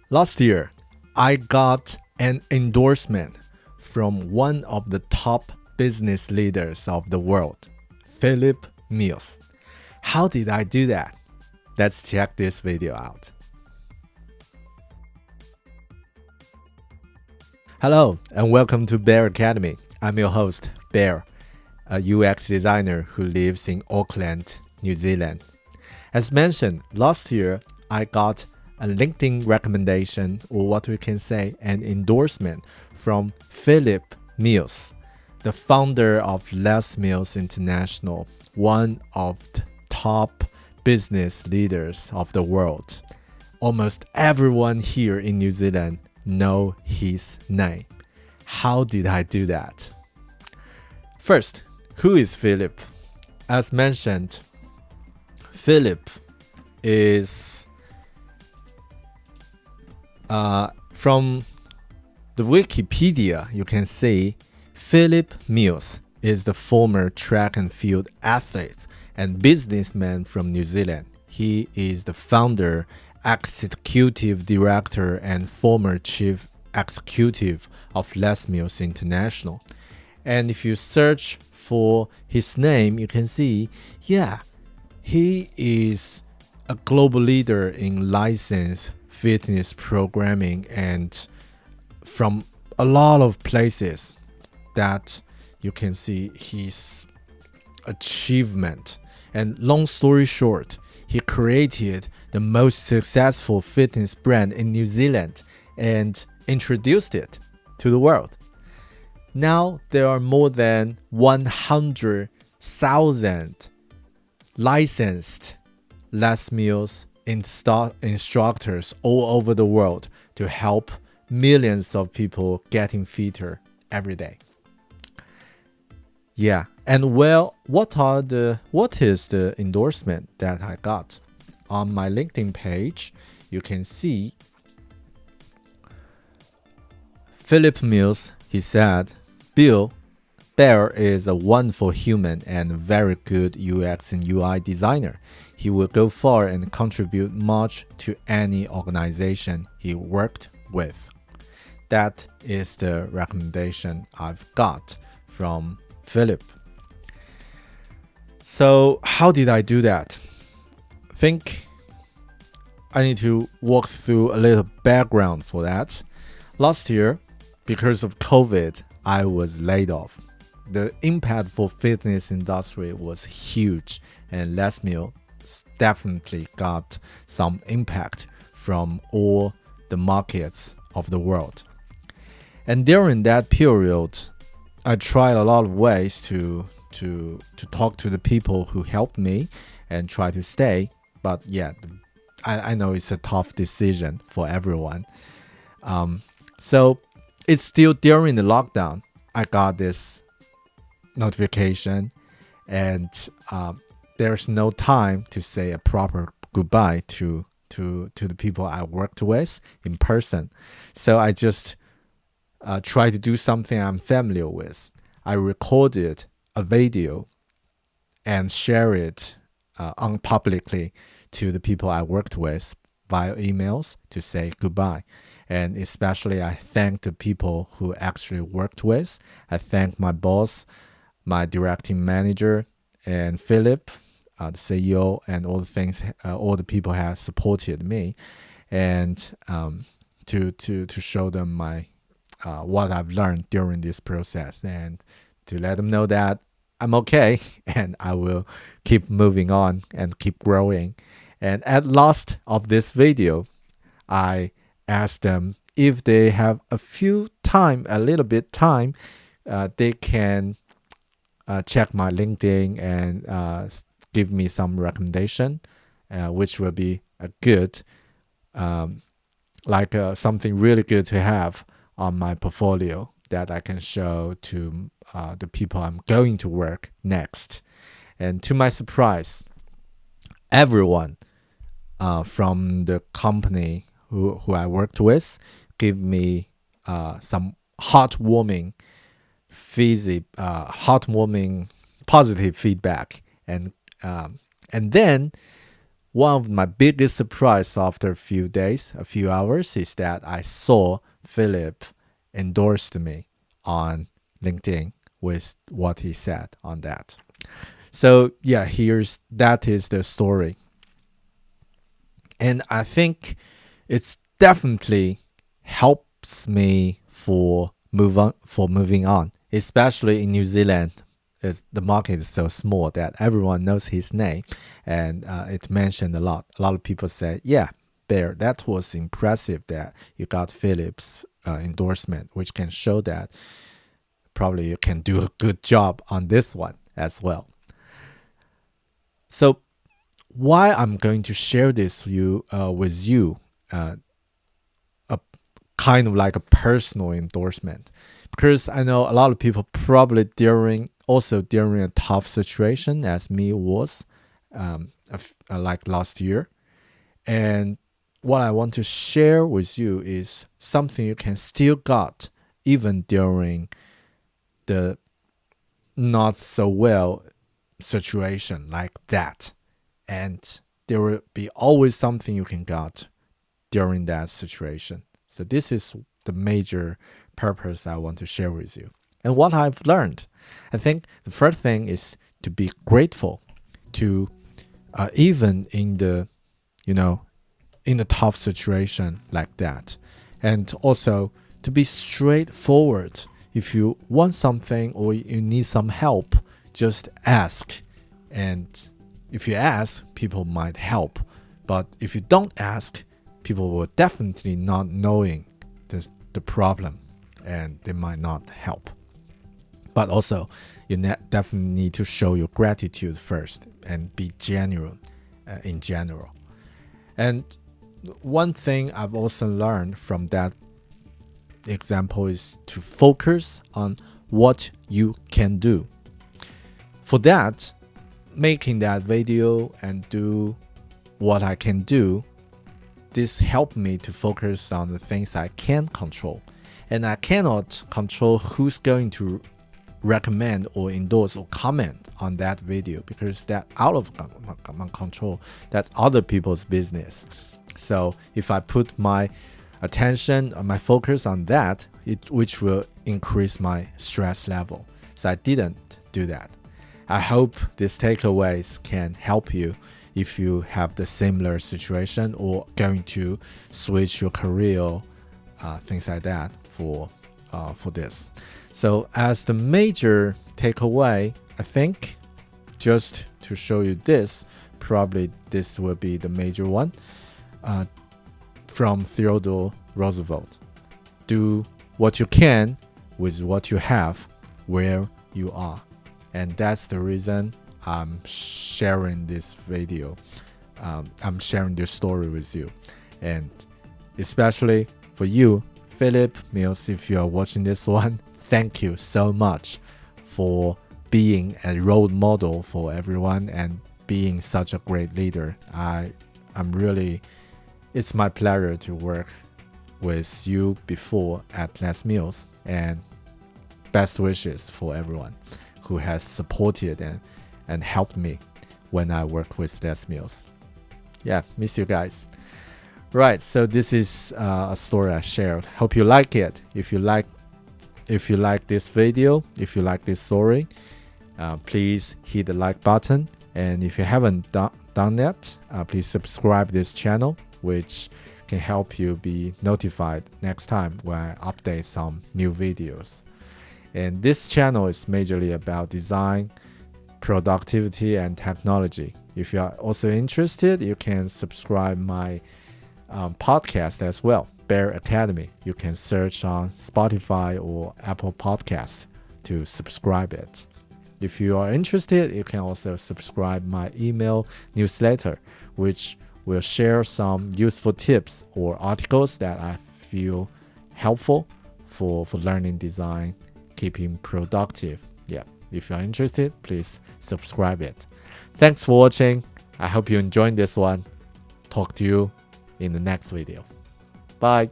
Last year, I got an endorsement from one of the top business leaders of the world, Philip Mills. How did I do that? Let's check this video out. Hello, and welcome to Bear Academy. I'm your host, Bear, a UX designer who lives in Auckland, New Zealand. As mentioned, last year I got a LinkedIn recommendation, or what we can say, an endorsement from Philip Mills, the founder of Les Mills International, one of the top business leaders of the world. Almost everyone here in New Zealand know his name. How did I do that? First, who is Philip? As mentioned, Philip is from the Wikipedia. You can see Philip Mills is the former track and field athlete and businessman from New Zealand. He is the founder, executive director, and former chief executive of Les Mills International. And if you search for his name, you can see, he is a global leader in licensed fitness programming and from a lot of places that you can see his achievement. And long story short, he created the most successful fitness brand in New Zealand and introduced it to the world. Now there are more than 100,000 licensed Les Mills instructors all over the world to help millions of people getting fitter every day. And what is the endorsement that I got? On my LinkedIn page, you can see Philip Mills. He said, Bear is a wonderful human and very good UX and UI designer. He will go far and contribute much to any organization he worked with. That is the recommendation I've got from Philip. So how did I do that? I think I need to walk through a little background for that. Last year, because of COVID, I was laid off. The impact for fitness industry was huge, and Les Mills definitely got some impact from all the markets of the world. And during that period, I tried a lot of ways to talk to the people who helped me and try to stay. But I know it's a tough decision for everyone. So it's still during the lockdown. I got this notification, and there's no time to say a proper goodbye to the people I worked with in person. So I just try to do something I'm familiar with. I recorded a video and share it publicly to the people I worked with via emails to say goodbye. And especially I thank the people who actually worked with. I thank my boss, my directing manager, and Philip, the CEO, and all the people have supported me, and to show them my what I've learned during this process, and to let them know that I'm okay and I will keep moving on and keep growing. And at last of this video, I asked them if they have a little bit time, they can check my LinkedIn and give me some recommendation, which will be a good, something really good to have on my portfolio that I can show to the people I'm going to work next. And to my surprise, everyone from the company who I worked with give me some heartwarming positive feedback. And then one of my biggest surprise after a few hours, is that I saw Philip endorsed me on LinkedIn with what he said on that. So yeah, that is the story. And I think it's definitely helps me for moving on, especially in New Zealand. The market is so small that everyone knows his name, and it's mentioned a lot. A lot of people say, "Yeah, Bear, that was impressive that you got Philip's endorsement," which can show that probably you can do a good job on this one as well. So, why I'm going to share this with you, a kind of like a personal endorsement, because I know a lot of people probably during a tough situation as me was, like last year. And what I want to share with you is something you can still got even during the not so well situation like that. And there will be always something you can got during that situation. So this is the major purpose I want to share with you. And what I've learned, I think the first thing is to be grateful to even in the, in a tough situation like that. And also to be straightforward. If you want something or you need some help, just ask. And if you ask, people might help. But if you don't ask, people will definitely not knowing the problem and they might not help. But also, you definitely need to show your gratitude first and be genuine in general. And one thing I've also learned from that example is to focus on what you can do. For that, making that video and do what I can do, this helped me to focus on the things I can control. And I cannot control who's going to recommend or endorse or comment on that video, because that's out of my control. That's other people's business. So if I put my attention, my focus on that, which will increase my stress level. So I didn't do that. I hope these takeaways can help you if you have the similar situation or going to switch your career, things like that for this. So as the major takeaway, I think just to show you this, probably this will be the major one, from Theodore Roosevelt. Do what you can with what you have where you are. And that's the reason I'm sharing this video. I'm sharing this story with you. And especially for you, Philip Mills, if you are watching this one, thank you so much for being a role model for everyone and being such a great leader. It's my pleasure to work with you before at Les Mills, and best wishes for everyone who has supported and helped me when I work with Les Mills. Yeah, miss you guys. Right, so this is a story I shared. Hope you like it. If you like this video, if you like this story, please hit the like button. And if you haven't done that, please subscribe this channel, which can help you be notified next time when I update some new videos. And this channel is majorly about design, productivity, and technology. If you are also interested, you can subscribe my podcast as well, Bear Academy. You can search on Spotify or Apple Podcast to subscribe it. If you are interested, you can also subscribe my email newsletter, which will share some useful tips or articles that I feel helpful for learning design, keeping productive. Yeah, if you are interested, please subscribe it. Thanks for watching. I hope you enjoyed this one. Talk to you in the next video. Bye.